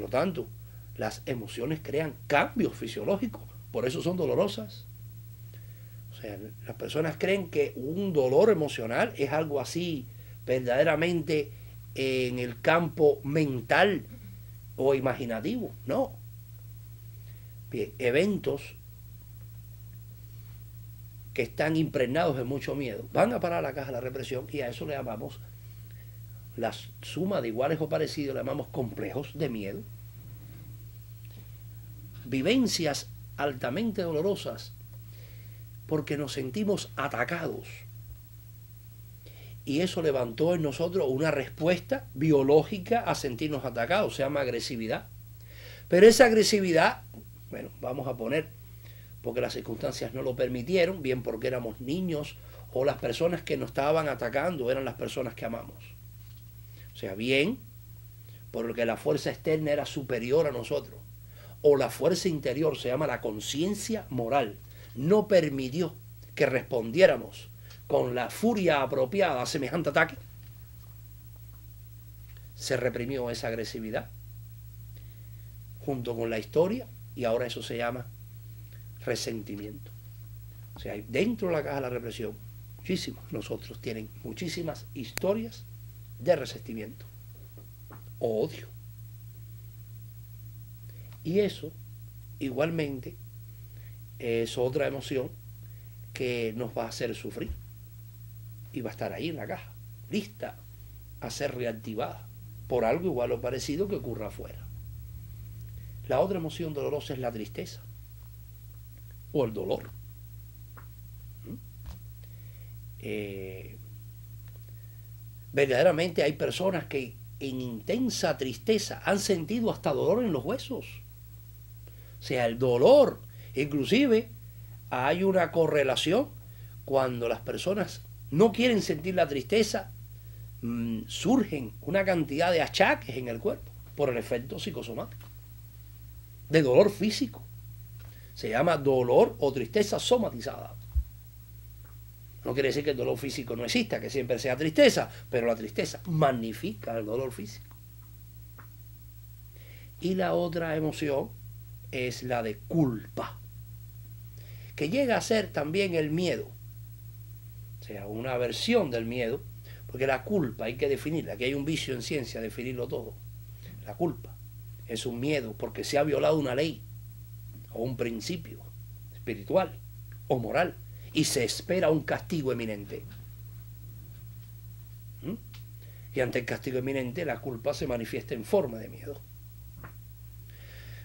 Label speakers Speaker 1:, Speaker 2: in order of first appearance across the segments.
Speaker 1: Por lo tanto, las emociones crean cambios fisiológicos, por eso son dolorosas. O sea, las personas creen que un dolor emocional es algo así verdaderamente en el campo mental o imaginativo. No. Bien, eventos que están impregnados de mucho miedo van a parar a la caja de la represión, y a eso le llamamos la suma de iguales o parecidos, le llamamos complejos de miedo. Vivencias altamente dolorosas porque nos sentimos atacados, y eso levantó en nosotros una respuesta biológica a sentirnos atacados, se llama agresividad. Pero esa agresividad, bueno, vamos a poner, porque las circunstancias no lo permitieron, bien porque éramos niños, o las personas que nos estaban atacando eran las personas que amamos. O sea, bien porque la fuerza externa era superior a nosotros, o la fuerza interior, se llama la conciencia moral, no permitió que respondiéramos con la furia apropiada a semejante ataque. Se reprimió esa agresividad junto con la historia, y ahora eso se llama resentimiento. O sea, dentro de la caja de la represión, muchísimos nosotros tienen muchísimas historias de resentimiento o odio. Y eso, igualmente, es otra emoción que nos va a hacer sufrir. Y va a estar ahí en la caja, lista a ser reactivada por algo igual o parecido que ocurra afuera. La otra emoción dolorosa es la tristeza o el dolor. Verdaderamente hay personas que en intensa tristeza han sentido hasta dolor en los huesos. O sea, el dolor, inclusive hay una correlación cuando las personas no quieren sentir la tristeza, surgen una cantidad de achaques en el cuerpo por el efecto psicosomático, de dolor físico. Se llama dolor o tristeza somatizada. No quiere decir que el dolor físico no exista, que siempre sea tristeza, pero la tristeza magnifica el dolor físico. Y la otra emoción es la de culpa, que llega a ser también el miedo, o sea, una versión del miedo, porque la culpa hay que definirla, que hay un vicio en ciencia, definirlo todo. La culpa es un miedo porque se ha violado una ley o un principio espiritual o moral, y se espera un castigo eminente. Y ante el castigo eminente, la culpa se manifiesta en forma de miedo.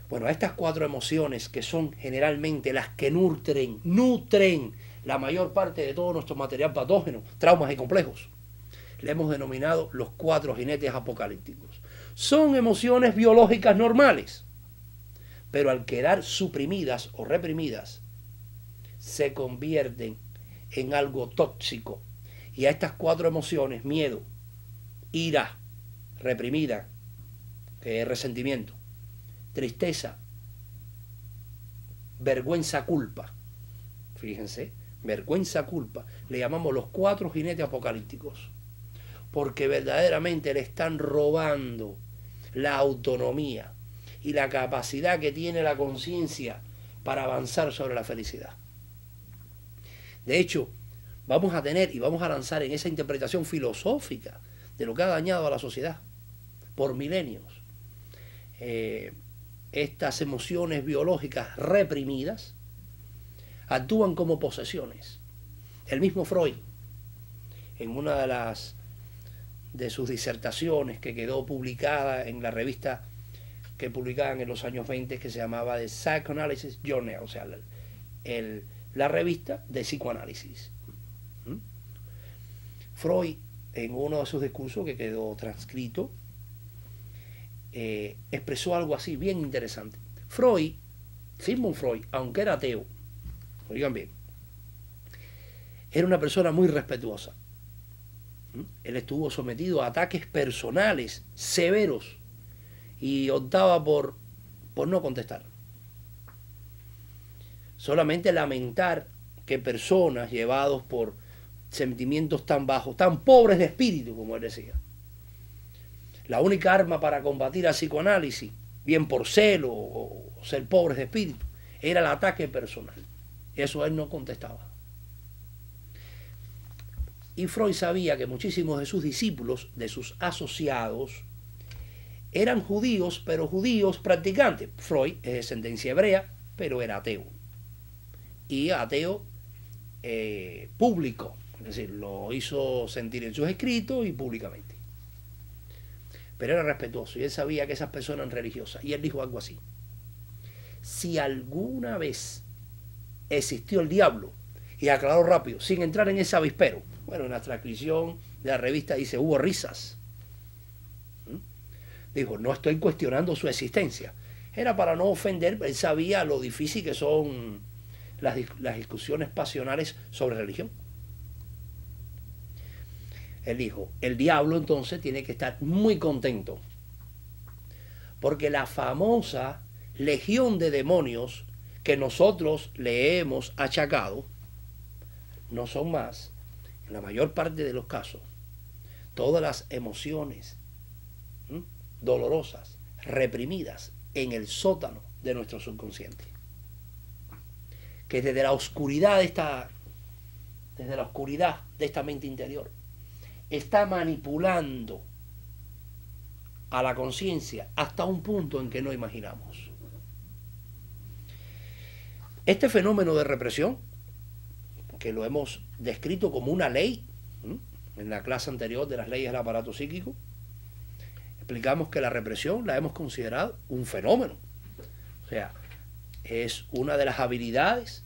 Speaker 1: Bueno, a estas cuatro emociones, que son generalmente las que nutren la mayor parte de todo nuestro material patógeno, traumas y complejos, le hemos denominado los cuatro jinetes apocalípticos. Son emociones biológicas normales, pero al quedar suprimidas o reprimidas, se convierten en algo tóxico. Y a estas cuatro emociones, miedo, ira reprimida, que es resentimiento, tristeza, vergüenza, culpa, fíjense, vergüenza, culpa, le llamamos los cuatro jinetes apocalípticos, porque verdaderamente le están robando la autonomía y la capacidad que tiene la conciencia para avanzar sobre la felicidad. De hecho, vamos a tener y vamos a lanzar en esa interpretación filosófica de lo que ha dañado a la sociedad por milenios, estas emociones biológicas reprimidas actúan como posesiones. El mismo Freud, en una de sus disertaciones que quedó publicada en la revista que publicaban en los años 20, que se llamaba The Psychoanalysis Journal, o sea, la revista de psicoanálisis. Freud, en uno de sus discursos que quedó transcrito, expresó algo así bien interesante. Sigmund Freud, aunque era ateo, oigan bien, era una persona muy respetuosa. Él estuvo sometido a ataques personales severos y optaba por no contestar. Solamente lamentar que personas llevados por sentimientos tan bajos, tan pobres de espíritu, como él decía, la única arma para combatir al psicoanálisis bien por celo o ser pobres de espíritu, era el ataque personal. Eso él no contestaba. Y Freud sabía que muchísimos de sus discípulos, de sus asociados, eran judíos, pero judíos practicantes. Freud es de descendencia hebrea, pero era ateo. Y ateo público, es decir, lo hizo sentir en sus escritos y públicamente. Pero era respetuoso y él sabía que esas personas eran religiosas. Y él dijo algo así: si alguna vez existió el diablo, y aclaró rápido, sin entrar en ese avispero. Bueno, en la transcripción de la revista dice, hubo risas. Dijo, no estoy cuestionando su existencia. Era para no ofender, él sabía lo difícil que son las discusiones pasionales sobre religión. Él dijo, el diablo entonces tiene que estar muy contento, porque la famosa legión de demonios que nosotros le hemos achacado no son más, en la mayor parte de los casos, todas las emociones dolorosas, reprimidas en el sótano de nuestro subconsciente, que desde la oscuridad de esta mente interior está manipulando a la conciencia hasta un punto en que no imaginamos. Este fenómeno de represión, que lo hemos descrito como una ley, en la clase anterior de las leyes del aparato psíquico, explicamos que la represión la hemos considerado un fenómeno. O sea, es una de las habilidades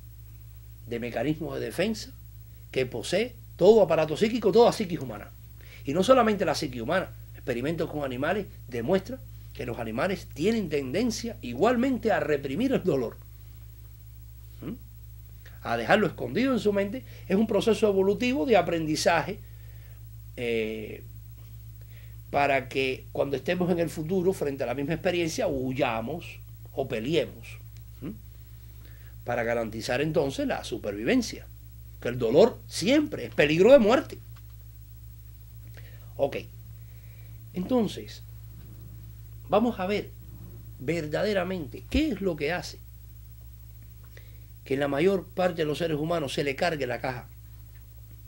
Speaker 1: de mecanismos de defensa que posee todo aparato psíquico, toda psiquis humana. Y no solamente la psiquis humana, experimentos con animales demuestran que los animales tienen tendencia igualmente a reprimir el dolor, a dejarlo escondido en su mente. Es un proceso evolutivo de aprendizaje para que cuando estemos en el futuro frente a la misma experiencia huyamos o peleemos, para garantizar entonces la supervivencia, que el dolor siempre es peligro de muerte. Ok, entonces vamos a ver verdaderamente qué es lo que hace que en la mayor parte de los seres humanos se le cargue la caja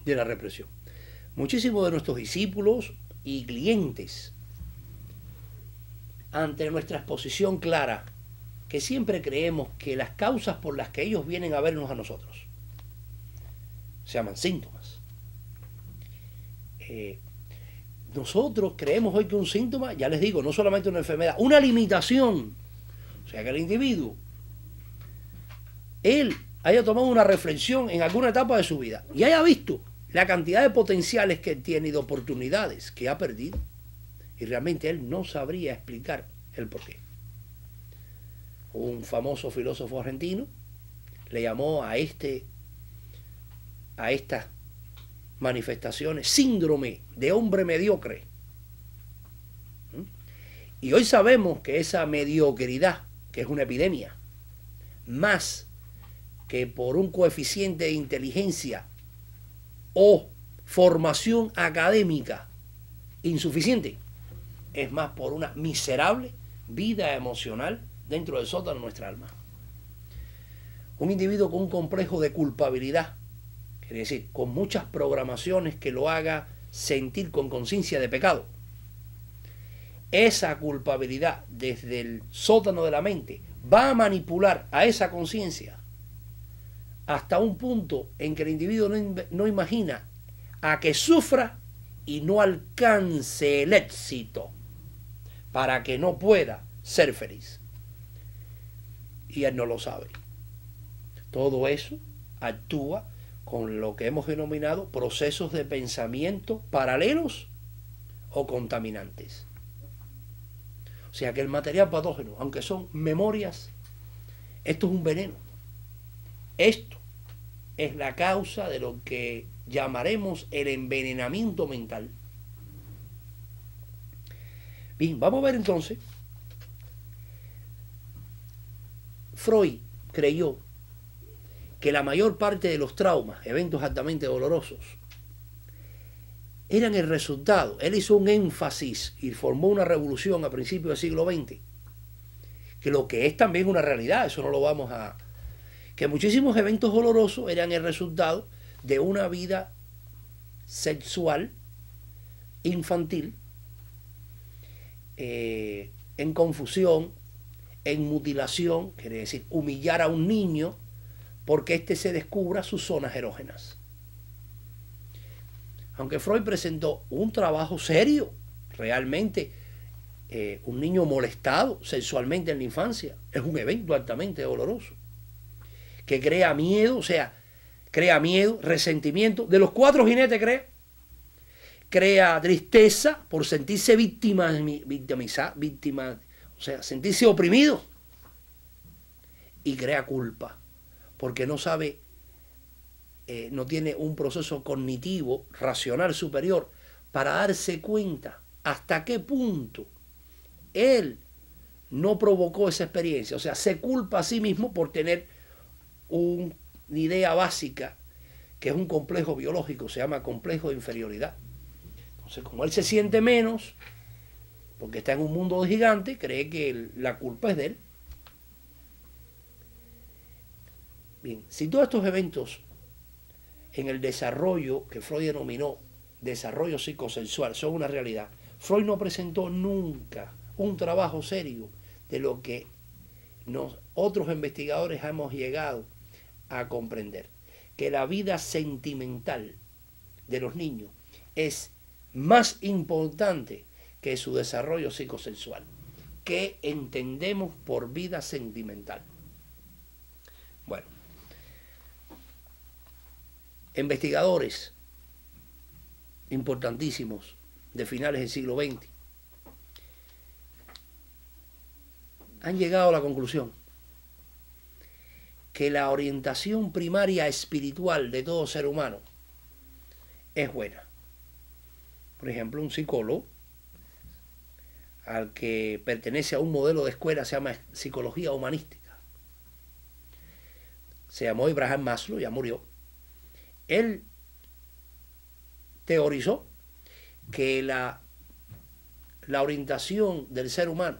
Speaker 1: de la represión. Muchísimos de nuestros discípulos y clientes, ante nuestra exposición clara, que siempre creemos que las causas por las que ellos vienen a vernos a nosotros se llaman síntomas. Nosotros creemos hoy que un síntoma, ya les digo, no solamente una enfermedad, una limitación. O sea, que el individuo, él haya tomado una reflexión en alguna etapa de su vida y haya visto la cantidad de potenciales que tiene y de oportunidades que ha perdido, y realmente él no sabría explicar el porqué. Un famoso filósofo argentino le llamó a estas manifestaciones síndrome de hombre mediocre. Y hoy sabemos que esa mediocridad, que es una epidemia, más que por un coeficiente de inteligencia o formación académica insuficiente, es más por una miserable vida emocional dentro del sótano de nuestra alma. Un individuo con un complejo de culpabilidad, quiere decir, con muchas programaciones que lo haga sentir con conciencia de pecado. Esa culpabilidad desde el sótano de la mente va a manipular a esa conciencia hasta un punto en que el individuo no imagina a que sufra y no alcance el éxito para que no pueda ser feliz. Y él no lo sabe. Todo eso actúa con lo que hemos denominado procesos de pensamiento paralelos o contaminantes. O sea que el material patógeno, aunque son memorias, esto es un veneno. Esto es la causa de lo que llamaremos el envenenamiento mental. Bien, vamos a ver entonces. Freud creyó que la mayor parte de los traumas, eventos altamente dolorosos, eran el resultado. Él hizo un énfasis y formó una revolución a principios del siglo XX que lo que es también una realidad, eso no lo vamos a... Que muchísimos eventos dolorosos eran el resultado de una vida sexual infantil, en confusión, en mutilación, quiere decir humillar a un niño porque éste se descubra sus zonas erógenas. Aunque Freud presentó un trabajo serio, realmente, un niño molestado sexualmente en la infancia es un evento altamente doloroso, que crea miedo, o sea, crea miedo, resentimiento, de los 4 jinetes crea tristeza por sentirse víctima, o sea, sentirse oprimido, y crea culpa, porque no sabe, no tiene un proceso cognitivo, racional superior, para darse cuenta hasta qué punto él no provocó esa experiencia. O sea, se culpa a sí mismo por tener una idea básica, que es un complejo biológico, se llama complejo de inferioridad. Entonces, como él se siente menos, porque está en un mundo de gigantes, cree que la culpa es de él. Bien, si todos estos eventos en el desarrollo que Freud denominó desarrollo psicosexual son una realidad, Freud no presentó nunca un trabajo serio de lo que otros investigadores hemos llegado a comprender, que la vida sentimental de los niños es más importante que su desarrollo psicosexual. ¿Qué entendemos por vida sentimental? Bueno, investigadores importantísimos de finales del siglo XX han llegado a la conclusión que la orientación primaria espiritual de todo ser humano es buena. Por ejemplo, un psicólogo al que pertenece a un modelo de escuela se llama psicología humanística. Se llamó Abraham Maslow, ya murió. Él teorizó que la orientación del ser humano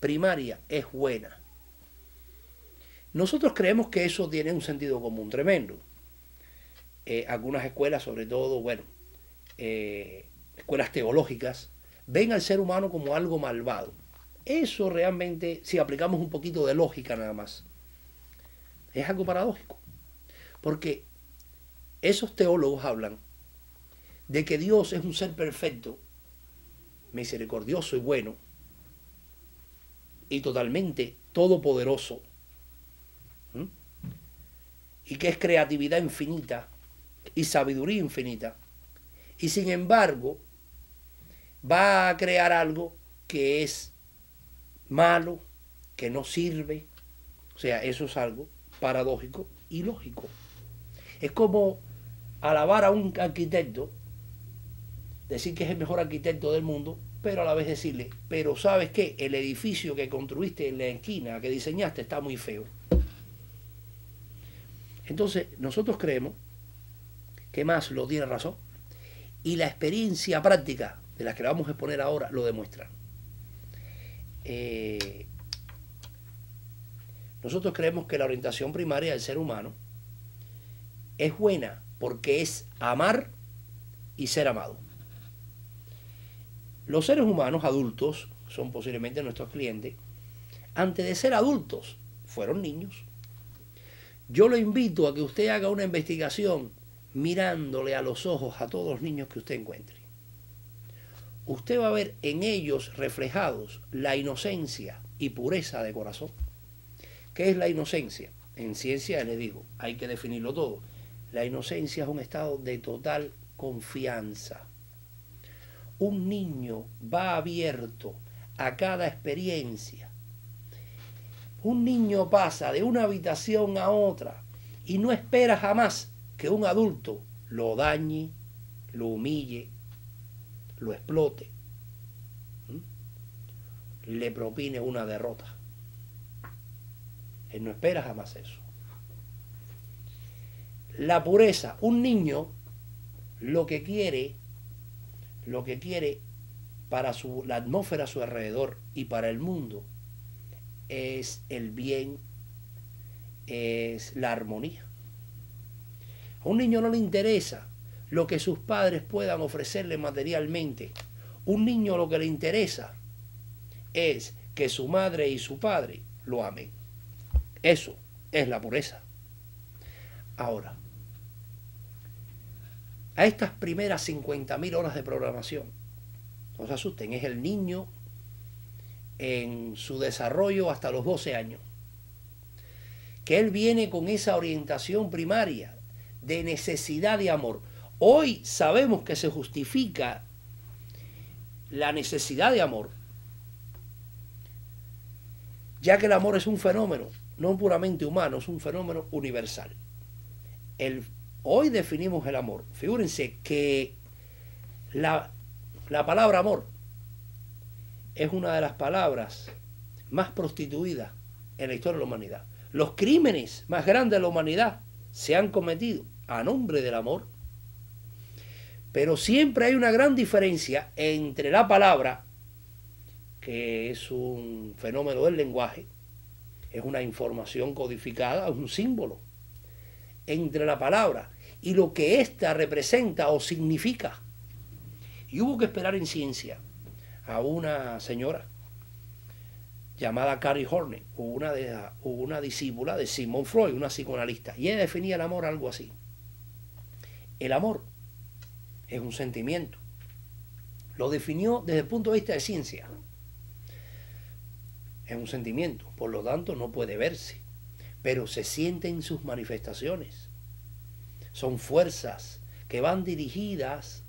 Speaker 1: primaria es buena. Nosotros creemos que eso tiene un sentido común tremendo. Algunas escuelas, sobre todo, bueno, escuelas teológicas, ven al ser humano como algo malvado. Eso realmente, si aplicamos un poquito de lógica nada más, es algo paradójico. Porque esos teólogos hablan de que Dios es un ser perfecto, misericordioso y bueno, y totalmente todopoderoso, y que es creatividad infinita y sabiduría infinita, y sin embargo va a crear algo que es malo, que no sirve. O sea, eso es algo paradójico y lógico. Es como alabar a un arquitecto, decir que es el mejor arquitecto del mundo, pero a la vez decirle, pero ¿sabes qué? El edificio que construiste en la esquina, que diseñaste, está muy feo. Entonces, nosotros creemos que Maslow tiene razón, y la experiencia práctica de las que vamos a exponer ahora lo demuestra. Nosotros creemos que la orientación primaria del ser humano es buena porque es amar y ser amado. Los seres humanos adultos, son posiblemente nuestros clientes, antes de ser adultos, fueron niños. Yo lo invito a que usted haga una investigación mirándole a los ojos a todos los niños que usted encuentre. Usted va a ver en ellos reflejados la inocencia y pureza de corazón. ¿Qué es la inocencia? En ciencia les digo, hay que definirlo todo. La inocencia es un estado de total confianza. Un niño va abierto a cada experiencia. Un niño pasa de una habitación a otra y no espera jamás que un adulto lo dañe, lo humille, lo explote, le propine una derrota. Él no espera jamás eso. La pureza, un niño lo que quiere para la atmósfera a su alrededor y para el mundo es el bien, es la armonía. A un niño no le interesa lo que sus padres puedan ofrecerle materialmente. Un niño lo que le interesa es que su madre y su padre lo amen. Eso es la pureza. Ahora, a estas primeras 50.000 horas de programación, no se asusten, es el niño en su desarrollo hasta los 12 años, que él viene con esa orientación primaria de necesidad de amor. Hoy sabemos que se justifica la necesidad de amor, ya que el amor es un fenómeno no puramente humano, es un fenómeno universal. Hoy definimos el amor. Figúrense que la palabra amor es una de las palabras más prostituidas en la historia de la humanidad. Los crímenes más grandes de la humanidad se han cometido a nombre del amor. Pero siempre hay una gran diferencia entre la palabra, que es un fenómeno del lenguaje, es una información codificada, es un símbolo, entre la palabra y lo que ésta representa o significa. Y hubo que esperar en ciencia a una señora llamada Carrie Horne, una discípula de Sigmund Freud, una psicoanalista, y ella definía el amor algo así. El amor es un sentimiento. Lo definió desde el punto de vista de ciencia. Es un sentimiento, por lo tanto no puede verse, pero se siente en sus manifestaciones. Son fuerzas que van dirigidas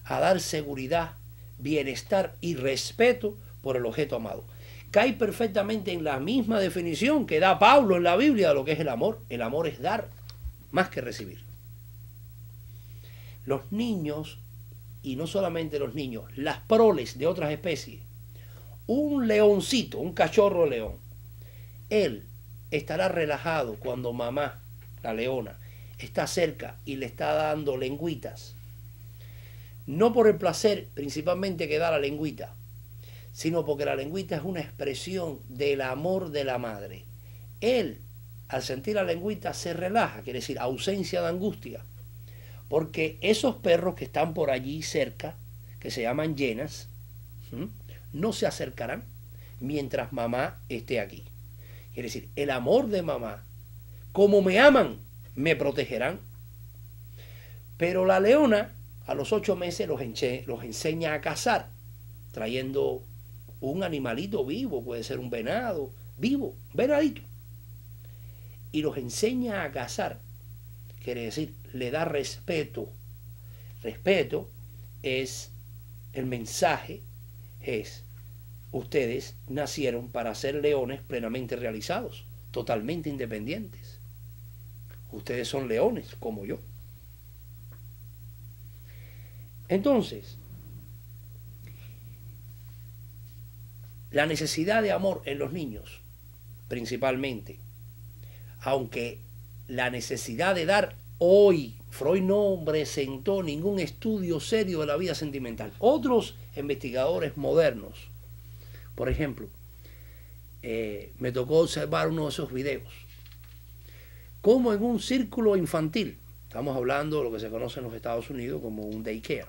Speaker 1: a dar seguridad, bienestar y respeto por el objeto amado. Cae perfectamente en la misma definición que da Pablo en la Biblia de lo que es el amor. El amor es dar más que recibir. Los niños, y no solamente los niños, las proles de otras especies, un leoncito, un cachorro león, él estará relajado cuando mamá, la leona, está cerca y le está dando lengüitas. No por el placer principalmente que da la lengüita, sino porque la lengüita es una expresión del amor de la madre. Él, al sentir la lengüita, se relaja, quiere decir ausencia de angustia, porque esos perros que están por allí cerca, que se llaman hienas, no se acercarán mientras mamá esté aquí. Quiere decir, el amor de mamá, como me aman, me protegerán. Pero la leona, a los 8 meses, los enseña a cazar, trayendo un animalito vivo, puede ser un venado vivo, un venadito, y los enseña a cazar. Quiere decir, le da respeto. Respeto es el mensaje, es: ustedes nacieron para ser leones plenamente realizados, totalmente independientes. Ustedes son leones como yo. Entonces, la necesidad de amor en los niños, principalmente, aunque la necesidad de dar hoy, Freud no presentó ningún estudio serio de la vida sentimental. Otros investigadores modernos, por ejemplo, me tocó observar uno de esos videos, como en un círculo infantil, estamos hablando de lo que se conoce en los Estados Unidos como un daycare,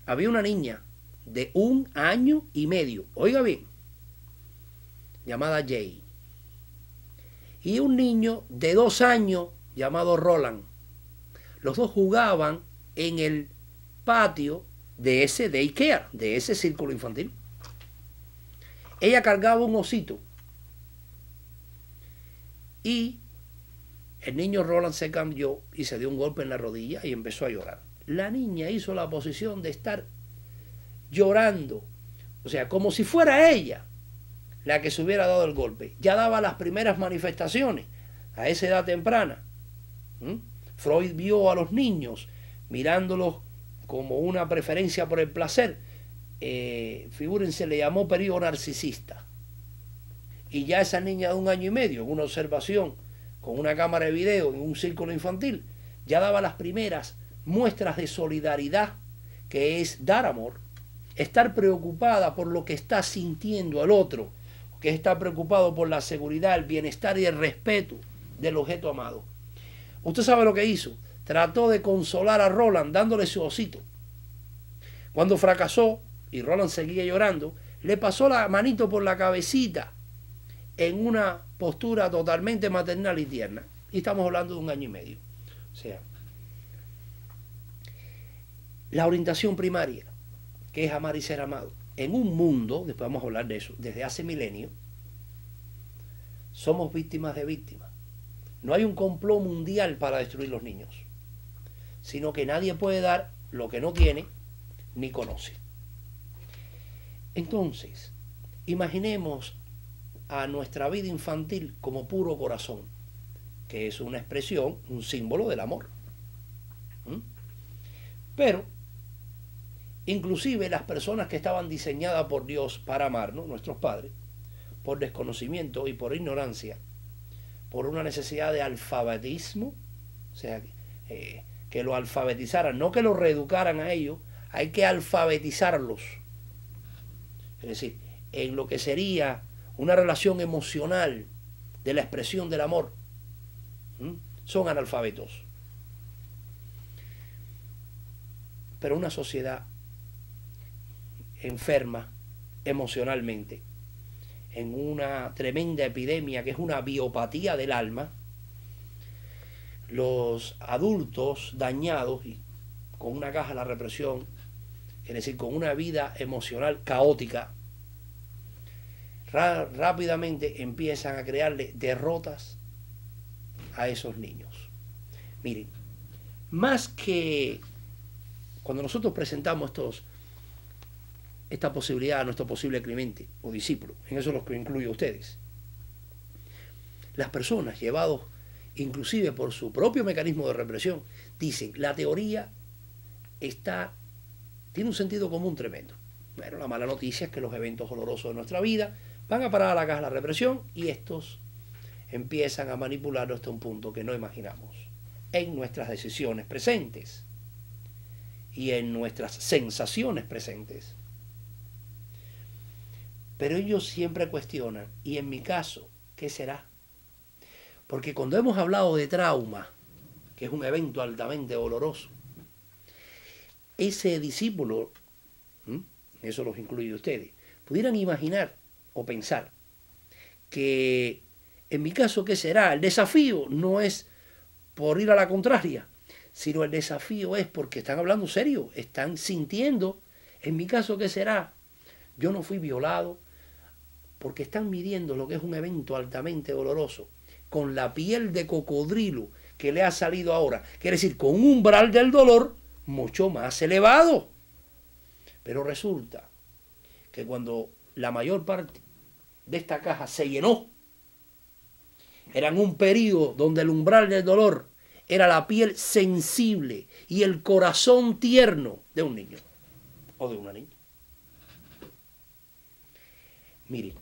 Speaker 1: había una niña de 1 año y medio, oiga bien, llamada Jay, y un niño de 2 años llamado Roland. Los dos jugaban en el patio de ese daycare, de ese círculo infantil. Ella cargaba un osito y el niño Roland se cambió y se dio un golpe en la rodilla y empezó a llorar. La niña hizo la posición de estar llorando, o sea, como si fuera ella la que se hubiera dado el golpe. Ya daba las primeras manifestaciones a esa edad temprana. Freud vio a los niños mirándolos como una preferencia por el placer. Figúrense, le llamó periodo narcisista. Y ya esa niña de 1 año y medio, en una observación con una cámara de video en un círculo infantil, ya daba las primeras muestras de solidaridad, que es dar amor. estar preocupada por lo que está sintiendo el otro, que es estar preocupado por la seguridad, el bienestar y el respeto del objeto amado. Usted sabe lo que hizo. Trató de consolar a Roland dándole su osito. Cuando fracasó y Roland seguía llorando, le pasó la manito por la cabecita en una postura totalmente maternal y tierna. Y estamos hablando de 1 año y medio. O sea, la orientación primaria, que es amar y ser amado. En un mundo, después vamos a hablar de eso, desde hace milenios, somos víctimas de víctimas. No hay un complot mundial para destruir los niños, sino que nadie puede dar lo que no tiene ni conoce. Entonces, imaginemos a nuestra vida infantil como puro corazón, que es una expresión, un símbolo del amor. Pero, inclusive las personas que estaban diseñadas por Dios para amarnos, nuestros padres, por desconocimiento y por ignorancia, por una necesidad de alfabetismo, o sea, que lo alfabetizaran, no que lo reeducaran a ellos, hay que alfabetizarlos. Es decir, en lo que sería una relación emocional de la expresión del amor, son analfabetos. Pero una sociedad enferma emocionalmente, en una tremenda epidemia que es una biopatía del alma, los adultos dañados y con una caja de la represión, es decir, con una vida emocional caótica, rápidamente empiezan a crearle derrotas a esos niños. Miren, más que cuando nosotros presentamos esta posibilidad a nuestro posible cliente o discípulo, en eso los que incluyo a ustedes, las personas llevados inclusive por su propio mecanismo de represión, dicen, la teoría tiene un sentido común tremendo. Bueno, la mala noticia es que los eventos dolorosos de nuestra vida van a parar a la caja de la represión y estos empiezan a manipularnos hasta un punto que no imaginamos en nuestras decisiones presentes y en nuestras sensaciones presentes. Pero ellos siempre cuestionan, y en mi caso, ¿qué será? Porque cuando hemos hablado de trauma, que es un evento altamente doloroso, ese discípulo, eso los incluye ustedes, pudieran imaginar o pensar que en mi caso, ¿qué será? El desafío no es por ir a la contraria, sino el desafío es porque están hablando serio, están sintiendo, en mi caso, ¿qué será? Yo no fui violado, porque están midiendo lo que es un evento altamente doloroso con la piel de cocodrilo que le ha salido ahora, quiere decir, con un umbral del dolor mucho más elevado. Pero resulta que cuando la mayor parte de esta caja se llenó, era en un periodo donde el umbral del dolor era la piel sensible y el corazón tierno de un niño o de una niña. Miren,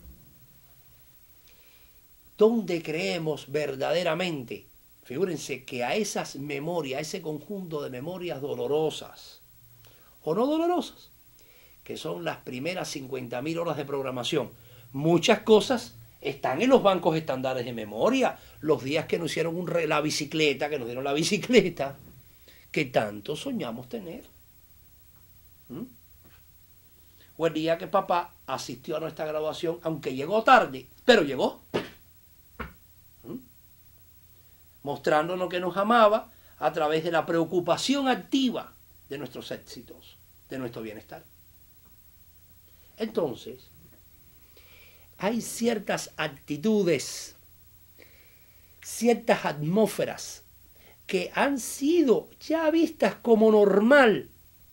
Speaker 1: ¿dónde creemos verdaderamente? Figúrense que a esas memorias, a ese conjunto de memorias dolorosas o no dolorosas, que son las primeras 50.000 horas de programación, muchas cosas están en los bancos estándares de memoria. Los días que nos hicieron la bicicleta, que nos dieron la bicicleta, que tanto soñamos tener. O el día que papá asistió a nuestra graduación, aunque llegó tarde, pero llegó. Mostrándonos que nos amaba a través de la preocupación activa de nuestros éxitos, de nuestro bienestar. Entonces, hay ciertas actitudes, ciertas atmósferas que han sido ya vistas como normal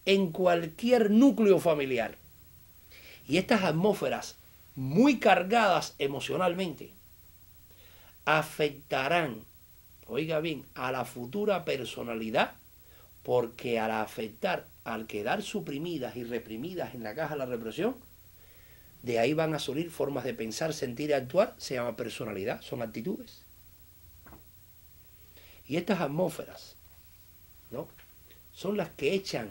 Speaker 1: en cualquier núcleo familiar. Y estas atmósferas, muy cargadas emocionalmente, afectarán, oiga bien, a la futura personalidad, porque al afectar, al quedar suprimidas y reprimidas en la caja de la represión, de ahí van a salir formas de pensar, sentir y actuar, se llama personalidad, son actitudes. Y estas atmósferas, ¿no?, son las que echan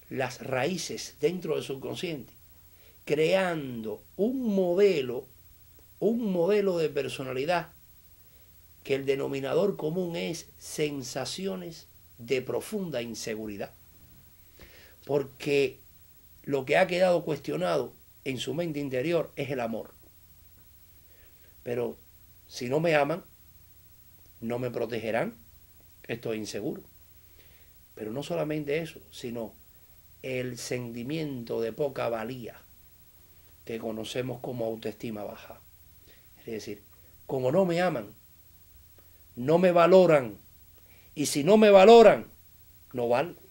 Speaker 1: las raíces dentro del subconsciente, creando un modelo de personalidad que el denominador común es sensaciones de profunda inseguridad. Porque lo que ha quedado cuestionado en su mente interior es el amor. Pero si no me aman, no me protegerán, estoy inseguro. Pero no solamente eso, sino el sentimiento de poca valía que conocemos como autoestima baja. Es decir, como no me aman, no me valoran, y si no me valoran, no valgo.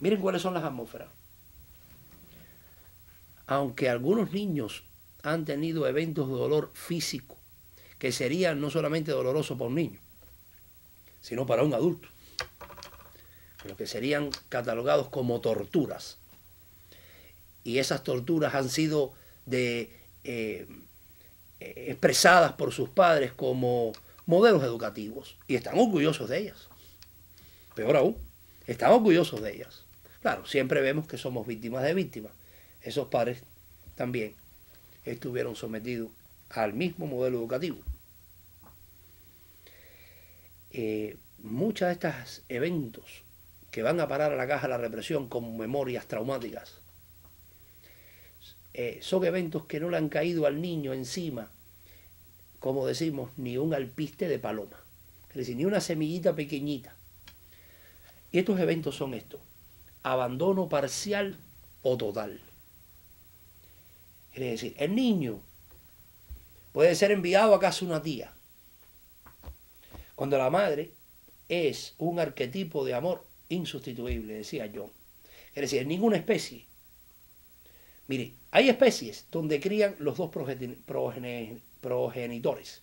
Speaker 1: Miren cuáles son las atmósferas. Aunque algunos niños han tenido eventos de dolor físico que serían no solamente dolorosos para un niño, sino para un adulto, lo que serían catalogados como torturas. Y esas torturas han sido expresadas por sus padres como modelos educativos y están orgullosos de ellas. Peor aún, están orgullosos de ellas. Claro, siempre vemos que somos víctimas de víctimas. Esos padres también estuvieron sometidos al mismo modelo educativo. Muchos de estos eventos que van a parar a la caja de la represión como memorias traumáticas son eventos que no le han caído al niño encima, como decimos, ni un alpiste de paloma, es decir, ni una semillita pequeñita. Y estos eventos son estos: abandono parcial o total. Es decir, el niño puede ser enviado a casa de una tía, cuando la madre es un arquetipo de amor insustituible, decía John. Es decir, en ninguna especie. Mire, hay especies donde crían los dos progenitores.